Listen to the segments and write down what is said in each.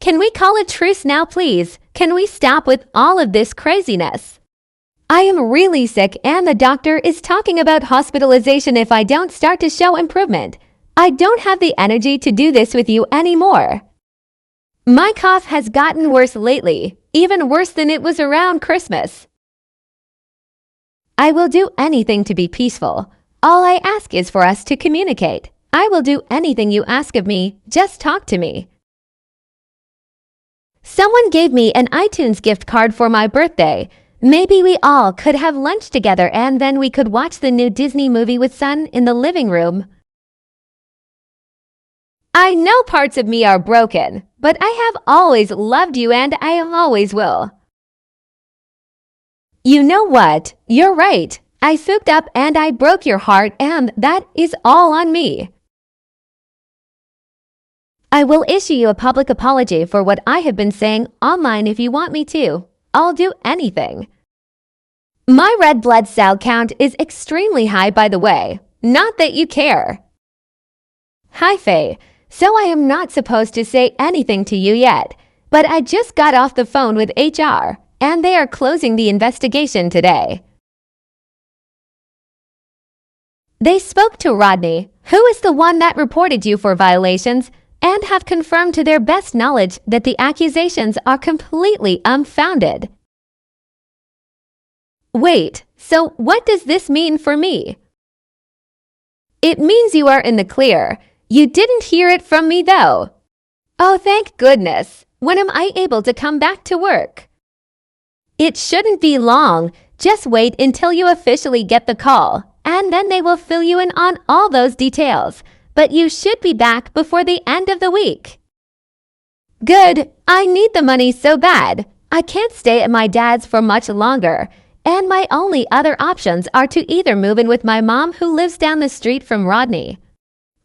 can we call a truce now, please? Can we stop with all of this craziness? I am really sick and the doctor is talking about hospitalization if I don't start to show improvement. I don't have the energy to do this with you anymore. My cough has gotten worse lately, even worse than it was around Christmas. I will do anything to be peaceful. All I ask is for us to communicate. I will do anything you ask of me, just talk to me. Someone gave me an iTunes gift card for my birthday. Maybe we all could have lunch together and then we could watch the new Disney movie with Son in the living room. I know parts of me are broken, but I have always loved you and I always will. You know what? You're right. I spooked up and I broke your heart and that is all on me. I will issue you a public apology for what I have been saying online if you want me to. I'll do anything. My red blood cell count is extremely high, by the way. Not that you care. Hi, Faye. So I am not supposed to say anything to you yet, but I just got off the phone with HR, and they are closing the investigation today. They spoke to Rodney, who is the one that reported you for violations, and have confirmed to their best knowledge that the accusations are completely unfounded. Wait, so what does this mean for me? It means you are in the clear. You didn't hear it from me, though. Oh, thank goodness. When am I able to come back to work? It shouldn't be long. Just wait until you officially get the call, and then they will fill you in on all those details. But you should be back before the end of the week. Good. I need the money so bad. I can't stay at my dad's for much longer, and my only other options are to either move in with my mom who lives down the street from Rodney,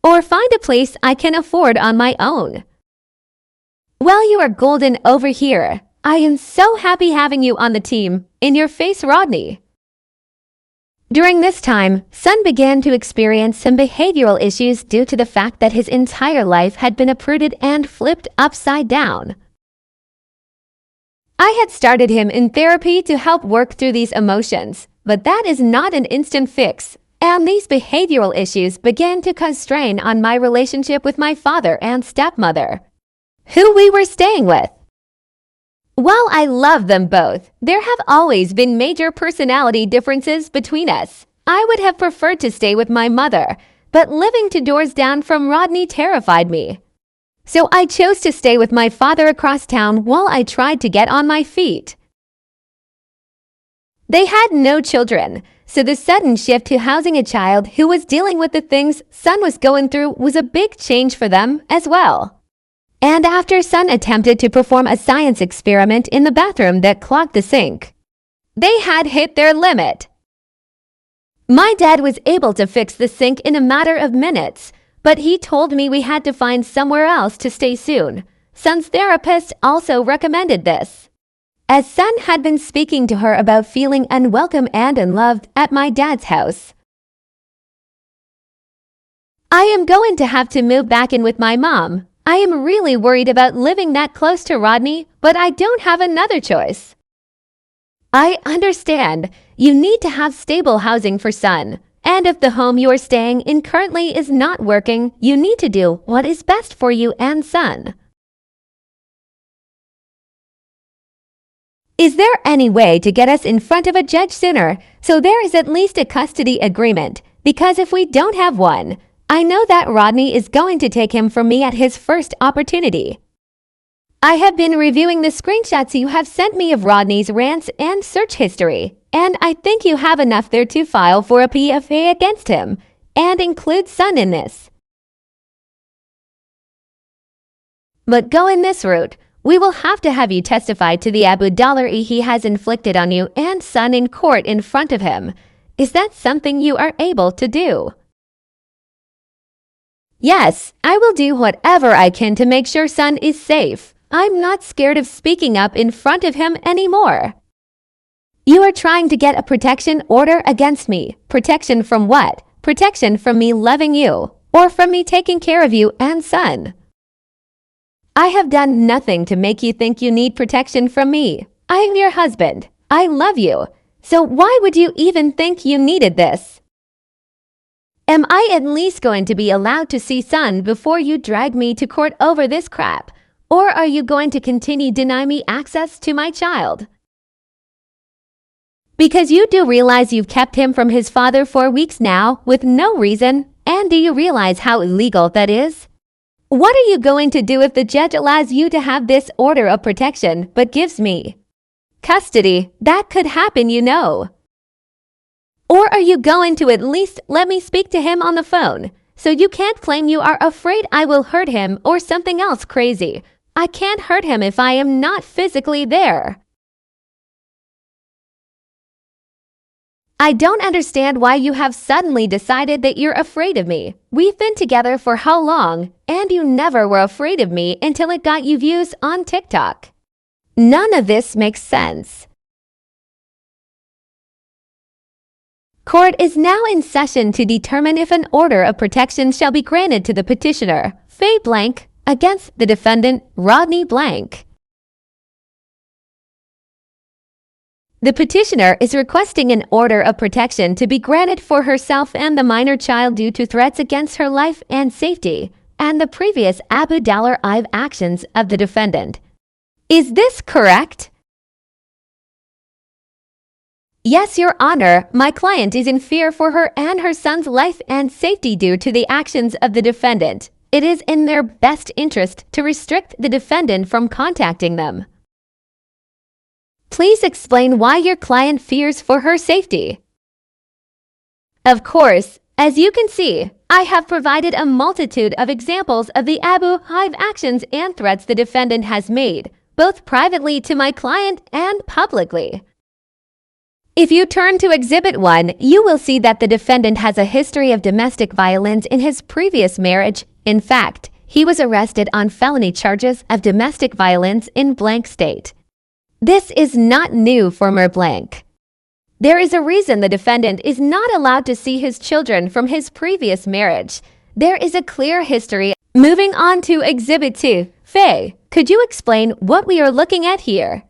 or find a place I can afford on my own. Well, you are golden over here. I am so happy having you on the team. In your face, Rodney. During this time, Son began to experience some behavioral issues due to the fact that his entire life had been uprooted and flipped upside down. I had started him in therapy to help work through these emotions, but that is not an instant fix, and these behavioral issues began to cause strain on my relationship with my father and stepmother, who we were staying with. While I love them both, there have always been major personality differences between us. I would have preferred to stay with my mother, but living 2 doors down from Rodney terrified me. So I chose to stay with my father across town while I tried to get on my feet. They had no children, so the sudden shift to housing a child who was dealing with the things Son was going through was a big change for them as well. And after Son attempted to perform a science experiment in the bathroom that clogged the sink, they had hit their limit. My dad was able to fix the sink in a matter of minutes, but he told me we had to find somewhere else to stay soon. Son's therapist also recommended this, as Son had been speaking to her about feeling unwelcome and unloved at my dad's house. I am going to have to move back in with my mom. I am really worried about living that close to Rodney, but I don't have another choice. I understand. You need to have stable housing for Son, and if the home you are staying in currently is not working, you need to do what is best for you and Son. Is there any way to get us in front of a judge sooner so there is at least a custody agreement? Because if we don't have one, I know that Rodney is going to take him from me at his first opportunity. I have been reviewing the screenshots you have sent me of Rodney's rants and search history, and I think you have enough there to file for a PFA against him, and include Son in this. But go in this route. We will have to have you testify to the abuse he has inflicted on you and Son in court in front of him. Is that something you are able to do? Yes, I will do whatever I can to make sure Son is safe. I'm not scared of speaking up in front of him anymore. You are trying to get a protection order against me. Protection from what? Protection from me loving you, or from me taking care of you and Son? I have done nothing to make you think you need protection from me. I am your husband. I love you. So why would you even think you needed this? Am I at least going to be allowed to see Son before you drag me to court over this crap? Or are you going to continue deny me access to my child? Because you do realize you've kept him from his father for weeks now with no reason, and do you realize how illegal that is? What are you going to do if the judge allows you to have this order of protection but gives me custody? That could happen, you know. Or are you going to at least let me speak to him on the phone? So you can't claim you are afraid I will hurt him or something else crazy. I can't hurt him if I am not physically there. I don't understand why you have suddenly decided that you're afraid of me. We've been together for how long, and you never were afraid of me until it got you views on TikTok. None of this makes sense. Court is now in session to determine if an order of protection shall be granted to the petitioner, Faye Blank, against the defendant, Rodney Blank. The petitioner is requesting an order of protection to be granted for herself and the minor child due to threats against her life and safety, and the previous Abu Dhabi actions of the defendant. Is this correct? Yes, Your Honor, my client is in fear for her and her son's life and safety due to the actions of the defendant. It is in their best interest to restrict the defendant from contacting them. Please explain why your client fears for her safety. Of course, as you can see, I have provided a multitude of examples of the Abu Dhabi actions and threats the defendant has made, both privately to my client and publicly. If you turn to Exhibit 1, you will see that the defendant has a history of domestic violence in his previous marriage. In fact, he was arrested on felony charges of domestic violence in blank state. This is not new for Mer Blank. There is a reason the defendant is not allowed to see his children from his previous marriage. There is a clear history. Moving on to Exhibit 2. Faye, could you explain what we are looking at here?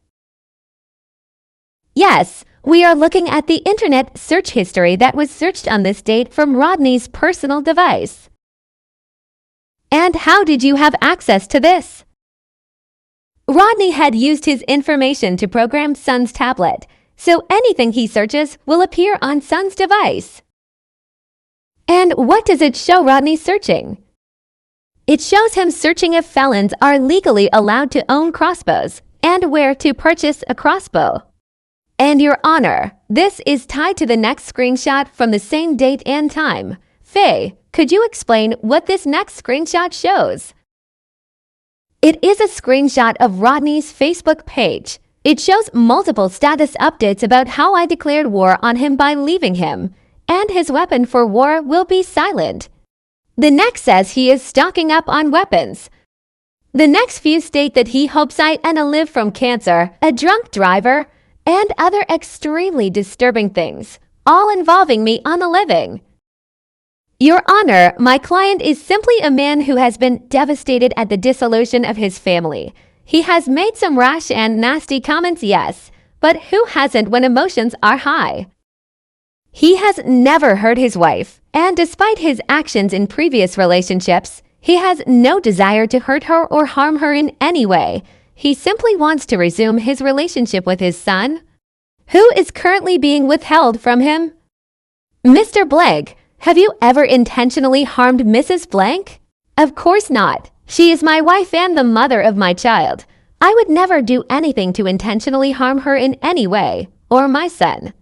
Yes, we are looking at the internet search history that was searched on this date from Rodney's personal device. And how did you have access to this? Rodney had used his information to program Son's tablet, so anything he searches will appear on Son's device. And what does it show Rodney searching? It shows him searching if felons are legally allowed to own crossbows and where to purchase a crossbow. And Your Honor, this is tied to the next screenshot from the same date and time. Faye, could you explain what this next screenshot shows? It is a screenshot of Rodney's Facebook page. It shows multiple status updates about how I declared war on him by leaving him, and his weapon for war will be silent. The next says he is stocking up on weapons. The next few state that he hopes I live from cancer, a drunk driver, and other extremely disturbing things, all involving me on the living. Your Honor, my client is simply a man who has been devastated at the dissolution of his family. He has made some rash and nasty comments, yes, but who hasn't when emotions are high? He has never hurt his wife, and despite his actions in previous relationships, he has no desire to hurt her or harm her in any way. He simply wants to resume his relationship with his son, who is currently being withheld from him. Mr. Blank, have you ever intentionally harmed Mrs. Blank? Of course not. She is my wife and the mother of my child. I would never do anything to intentionally harm her in any way, or my son.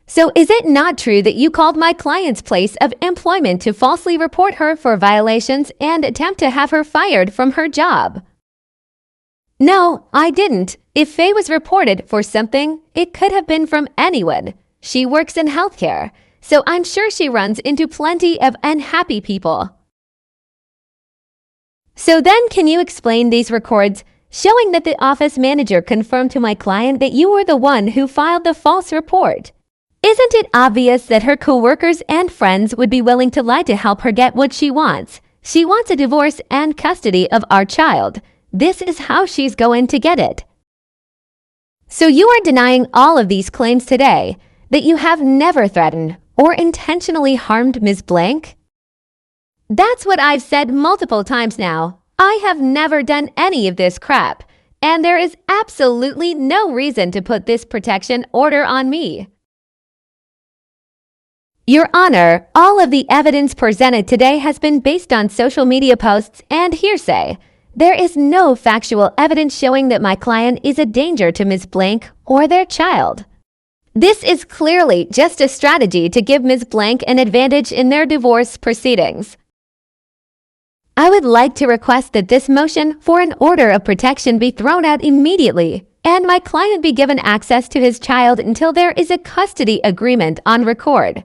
So is it not true that you called my client's place of employment to falsely report her for violations and attempt to have her fired from her job? No, I didn't. If Faye was reported for something, it could have been from anyone. She works in healthcare, so I'm sure she runs into plenty of unhappy people. So then can you explain these records showing that the office manager confirmed to my client that you were the one who filed the false report? Isn't it obvious that her coworkers and friends would be willing to lie to help her get what she wants? She wants a divorce and custody of our child. This is how she's going to get it. So you are denying all of these claims today, that you have never threatened or intentionally harmed Ms. Blank? That's what I've said multiple times now. I have never done any of this crap, and there is absolutely no reason to put this protection order on me. Your Honor, all of the evidence presented today has been based on social media posts and hearsay. There is no factual evidence showing that my client is a danger to Ms. Blank or their child. This is clearly just a strategy to give Ms. Blank an advantage in their divorce proceedings. I would like to request that this motion for an order of protection be thrown out immediately, and my client be given access to his child until there is a custody agreement on record.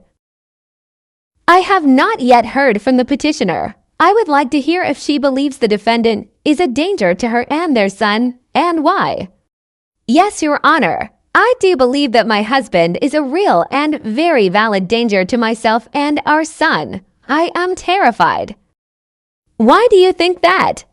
I have not yet heard from the petitioner. I would like to hear if she believes the defendant is a danger to her and their son, and why. Yes, Your Honor, I do believe that my husband is a real and very valid danger to myself and our son. I am terrified. Why do you think that?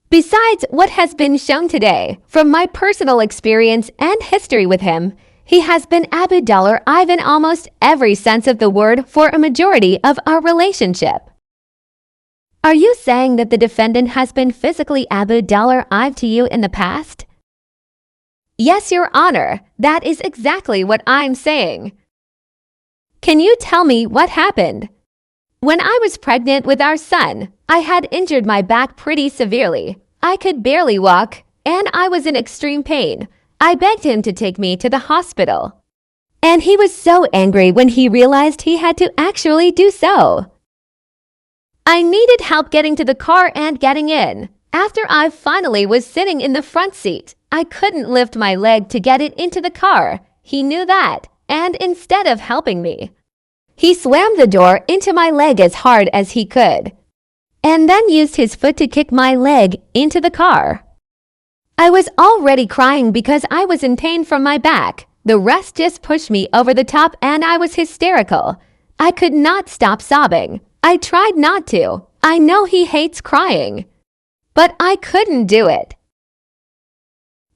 Besides what has been shown today, from my personal experience and history with him, he has been Abu Dollar I've in almost every sense of the word for a majority of our relationship. Are you saying that the defendant has been physically Abu Dollar I've to you in the past? Yes, Your Honor, that is exactly what I'm saying. Can you tell me what happened? When I was pregnant with our son, I had injured my back pretty severely. I could barely walk, and I was in extreme pain. I begged him to take me to the hospital. And he was so angry when he realized he had to actually do so. I needed help getting to the car and getting in. After I finally was sitting in the front seat, I couldn't lift my leg to get it into the car. He knew that, and instead of helping me, he slammed the door into my leg as hard as he could, and then used his foot to kick my leg into the car. I was already crying because I was in pain from my back. The rest just pushed me over the top and I was hysterical. I could not stop sobbing. I tried not to. I know he hates crying, but I couldn't do it.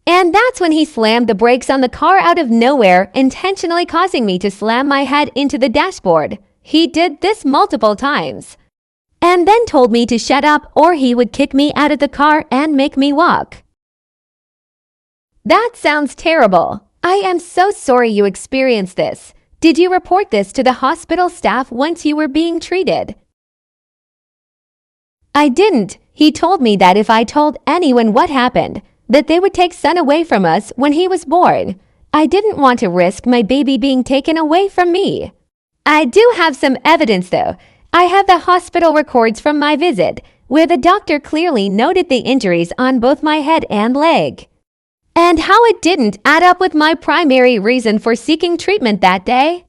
And that's when he slammed the brakes on the car out of nowhere, intentionally causing me to slam my head into the dashboard. He did this multiple times, and then told me to shut up or he would kick me out of the car and make me walk. That sounds terrible. I am so sorry you experienced this. Did you report this to the hospital staff once you were being treated? I didn't. He told me that if I told anyone what happened, that they would take son away from us when he was born. I didn't want to risk my baby being taken away from me. I do have some evidence though. I have the hospital records from my visit, where the doctor clearly noted the injuries on both my head and leg, and how it didn't add up with my primary reason for seeking treatment that day.